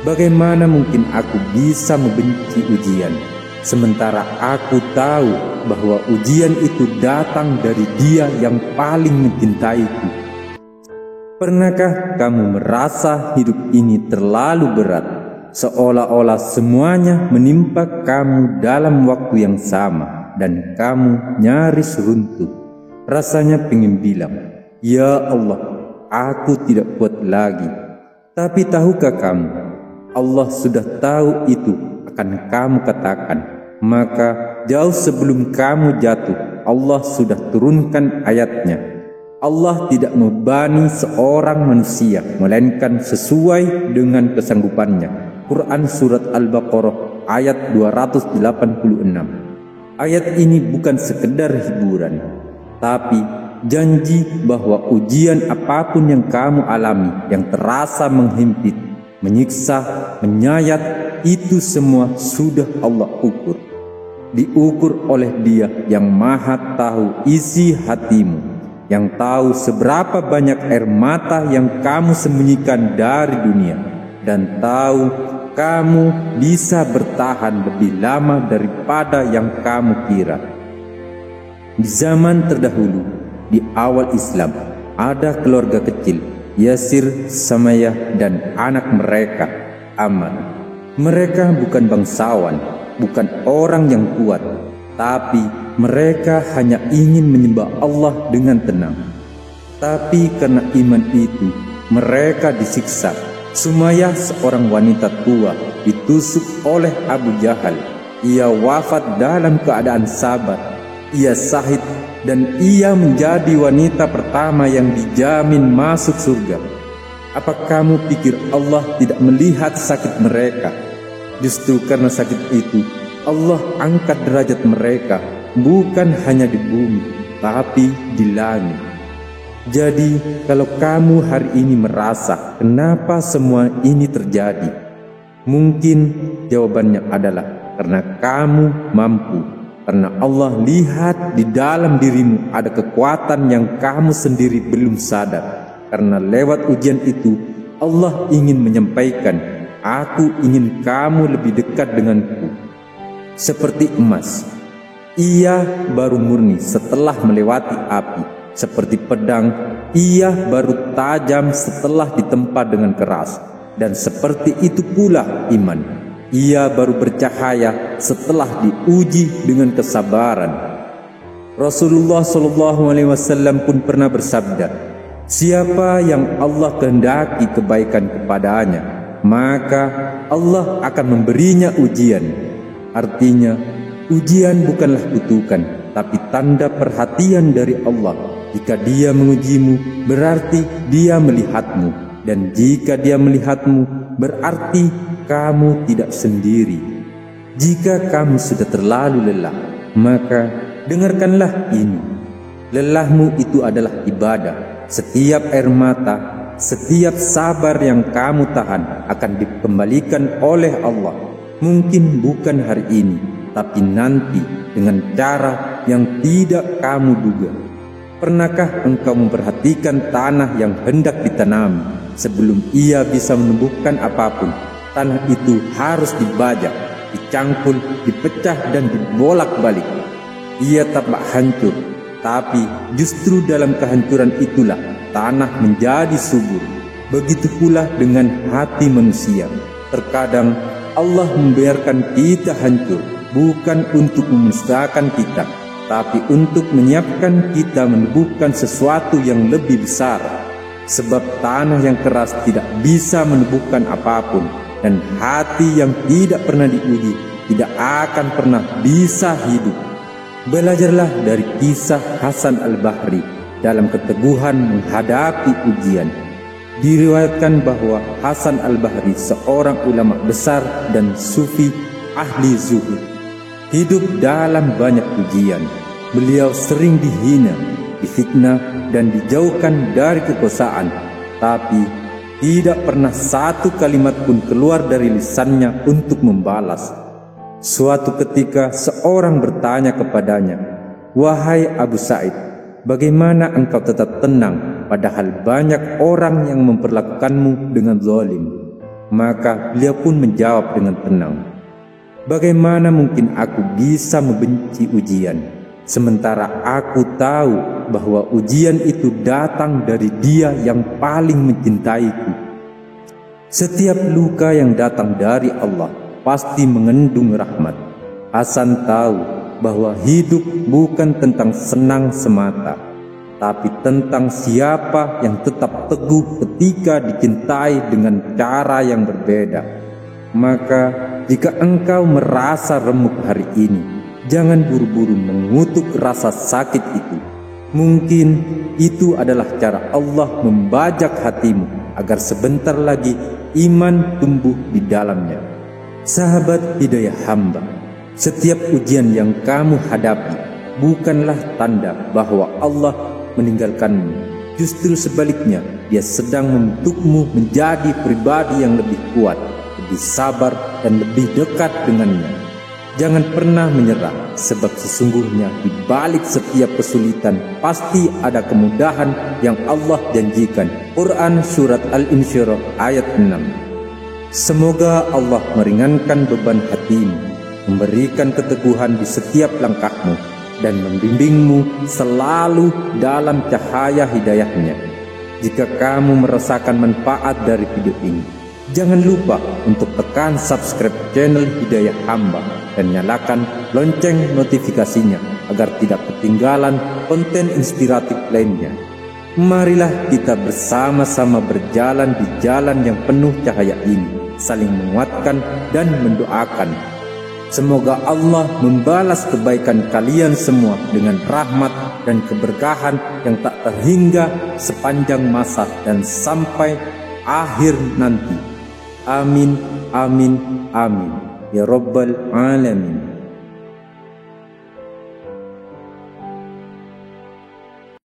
Bagaimana mungkin aku bisa membenci ujian, sementara aku tahu bahwa ujian itu datang dari Dia yang paling mencintaiku? Pernahkah kamu merasa hidup ini terlalu berat, seolah-olah semuanya menimpa kamu dalam waktu yang sama dan kamu nyaris runtuh? Rasanya pengen bilang, "Ya Allah, aku tidak kuat lagi." Tapi tahukah kamu, Allah sudah tahu itu akan kamu katakan. Maka jauh sebelum kamu jatuh, Allah sudah turunkan ayatnya. Allah tidak membebani seorang manusia, melainkan sesuai dengan kesanggupannya. Quran Surat Al-Baqarah ayat 286. Ayat ini bukan sekedar hiburan, tapi janji bahwa ujian apapun yang kamu alami yang terasa menghimpit, menyiksa, menyayat, itu semua sudah Allah ukur. Diukur oleh Dia yang Maha tahu isi hatimu, yang tahu seberapa banyak air mata yang kamu sembunyikan dari dunia, dan tahu kamu bisa bertahan lebih lama daripada yang kamu kira. Di zaman terdahulu, di awal Islam, ada keluarga kecil, Yasir, Sumayyah, dan anak mereka, Ammar. Mereka bukan bangsawan, bukan orang yang kuat, tapi mereka hanya ingin menyembah Allah dengan tenang. Tapi karena iman itu, mereka disiksa. Sumayyah, seorang wanita tua, ditusuk oleh Abu Jahal. Ia wafat dalam keadaan sabar. Ia syahid dan ia menjadi wanita pertama yang dijamin masuk surga. Apa kamu pikir Allah tidak melihat sakit mereka? Justru karena sakit itu, Allah angkat derajat mereka, bukan hanya di bumi, tapi di langit. Jadi, kalau kamu hari ini merasa kenapa semua ini terjadi, mungkin jawabannya adalah karena kamu mampu. Karena Allah lihat di dalam dirimu ada kekuatan yang kamu sendiri belum sadar. Karena lewat ujian itu, Allah ingin menyampaikan, "Aku ingin kamu lebih dekat denganku." Seperti emas, ia baru murni setelah melewati api. Seperti pedang, ia baru tajam setelah ditempa dengan keras. Dan seperti itu pula iman, ia baru bercahaya setelah diuji dengan kesabaran. Rasulullah SAW pun pernah bersabda, "Siapa yang Allah kehendaki kebaikan kepadanya, maka Allah akan memberinya ujian." Artinya, ujian bukanlah kutukan, tapi tanda perhatian dari Allah. Jika Dia mengujimu, berarti Dia melihatmu. Dan jika Dia melihatmu, berarti kamu tidak sendiri. Jika kamu sudah terlalu lelah, maka dengarkanlah ini. Lelahmu itu adalah ibadah. Setiap air mata, setiap sabar yang kamu tahan akan dikembalikan oleh Allah. Mungkin bukan hari ini, tapi nanti dengan cara yang tidak kamu duga. Pernahkah engkau memperhatikan tanah yang hendak ditanami? Sebelum ia bisa menumbuhkan apapun, tanah itu harus dibajak, dicangkul, dipecah, dan dibolak-balik. Ia tampak hancur, tapi justru dalam kehancuran itulah tanah menjadi subur. Begitu pula dengan hati manusia. Terkadang Allah membiarkan kita hancur, bukan untuk memusnahkan kita, tapi untuk menyiapkan kita menubuhkan sesuatu yang lebih besar. Sebab tanah yang keras tidak bisa menubuhkan apapun, dan hati yang tidak pernah diuji tidak akan pernah bisa hidup. Belajarlah dari kisah Hasan Al-Bahri dalam keteguhan menghadapi ujian. Diriwayatkan bahwa Hasan Al-Bahri seorang ulama besar dan sufi ahli zuhud, hidup dalam banyak ujian. Beliau sering dihina, difitnah, dan dijauhkan dari kekuasaan, tapi tidak pernah satu kalimat pun keluar dari lisannya untuk membalas. Suatu ketika seorang bertanya kepadanya, "Wahai Abu Sa'id, bagaimana engkau tetap tenang padahal banyak orang yang memperlakukanmu dengan zalim?" Maka beliau pun menjawab dengan tenang, "Bagaimana mungkin aku bisa membenci ujian, sementara aku tahu bahwa ujian itu datang dari Dia yang paling mencintaiku. Setiap luka yang datang dari Allah pasti mengandung rahmat." Hasan tahu bahwa hidup bukan tentang senang semata, tapi tentang siapa yang tetap teguh ketika dicintai dengan cara yang berbeda. Maka jika engkau merasa remuk hari ini, jangan buru-buru mengutuk rasa sakit itu. Mungkin itu adalah cara Allah membajak hatimu agar sebentar lagi iman tumbuh di dalamnya. Sahabat hidayah hamba, setiap ujian yang kamu hadapi bukanlah tanda bahwa Allah meninggalkanmu. Justru sebaliknya, Dia sedang membentukmu menjadi pribadi yang lebih kuat, lebih sabar, dan lebih dekat dengannya. Jangan pernah menyerah, sebab sesungguhnya di balik setiap kesulitan pasti ada kemudahan yang Allah janjikan. Quran Surat Al-Insyirah ayat 6. Semoga Allah meringankan beban hatimu, memberikan keteguhan di setiap langkahmu, dan membimbingmu selalu dalam cahaya hidayahnya. Jika kamu merasakan manfaat dari video ini, jangan lupa untuk tekan subscribe channel Hidayah Hamba dan nyalakan lonceng notifikasinya agar tidak ketinggalan konten inspiratif lainnya. Marilah kita bersama-sama berjalan di jalan yang penuh cahaya ini, saling menguatkan dan mendoakan. Semoga Allah membalas kebaikan kalian semua dengan rahmat dan keberkahan yang tak terhingga sepanjang masa dan sampai akhir nanti. Amin, amin, amin. Ya Rabbal Alamin.